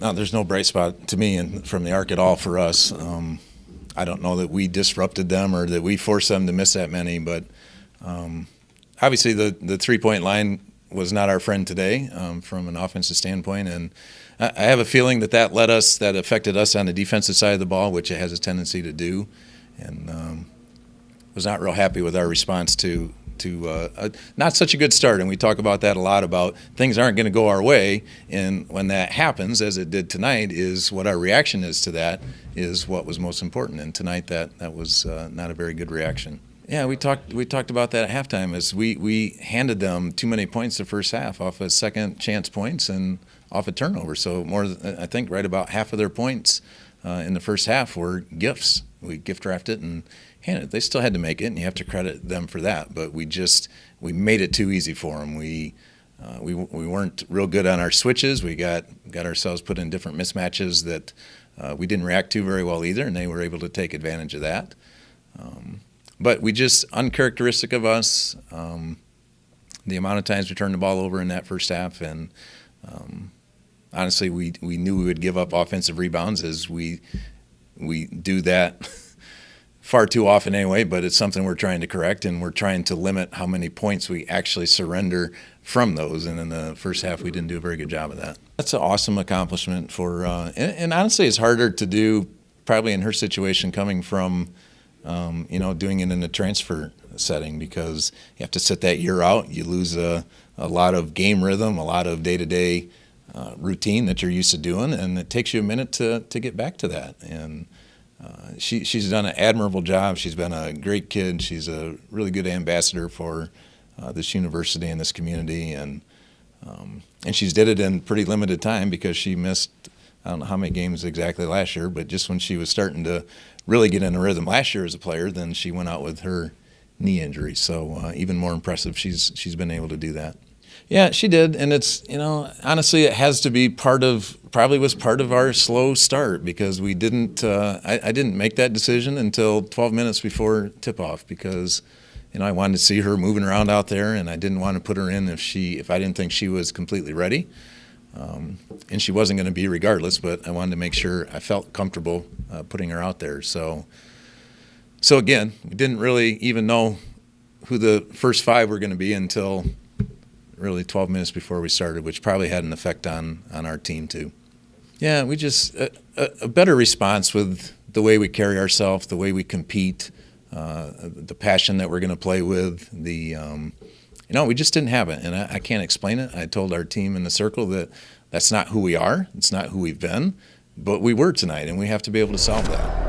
No, there's no bright spot to me from the arc at all for us. I don't know that we disrupted them or that we forced them to miss that many, but obviously the 3-point line was not our friend today from an offensive standpoint, and I have a feeling that affected us on the defensive side of the ball, which it has a tendency to do, and was not real happy with our response to not such a good start. And we talk about that a lot, about things aren't going to go our way, and when that happens, as it did tonight, is what our reaction is to that is what was most important. And tonight that was not a very good reaction. Yeah, we talked about that at halftime, as we handed them too many points the first half off of second chance points and off a turnover. So I think right about half of their points in the first half were gifts. We gift wrapped it and handed it. They still had to make it, and you have to credit them for that. But we made it too easy for them. We weren't real good on our switches. We got ourselves put in different mismatches that we didn't react to very well either, and they were able to take advantage of that. But we just, uncharacteristic of us, the amount of times we turned the ball over in that first half, and honestly, we knew we would give up offensive rebounds, as we do that far too often anyway, but it's something we're trying to correct, and we're trying to limit how many points we actually surrender from those. And in the first half, we didn't do a very good job of that. That's an awesome accomplishment for, and honestly, it's harder to do probably in her situation, coming from, doing it in a transfer setting, because you have to sit that year out. You lose a lot of game rhythm, a lot of day-to-day routine that you're used to doing, and it takes you a minute to get back to that. And she's done an admirable job. She's been a great kid. She's a really good ambassador for this university and this community, and she's did it in pretty limited time, because she missed, I don't know how many games exactly last year, but just when she was starting to really get in a rhythm last year as a player, then she went out with her knee injury. So even more impressive, she's been able to do that. Yeah, she did, and it's, honestly, it has to be probably was part of our slow start, because we didn't, I didn't make that decision until 12 minutes before tip-off, because, I wanted to see her moving around out there, and I didn't want to put her in if I didn't think she was completely ready, and she wasn't going to be regardless, but I wanted to make sure I felt comfortable putting her out there. So again, we didn't really even know who the first five were going to be until really 12 minutes before we started, which probably had an effect on our team too. Yeah, we just a better response with the way we carry ourselves, the way we compete, the passion that we're going to play with. We just didn't have it, and I can't explain it. I told our team in the circle that's not who we are. It's not who we've been, but we were tonight, and we have to be able to solve that.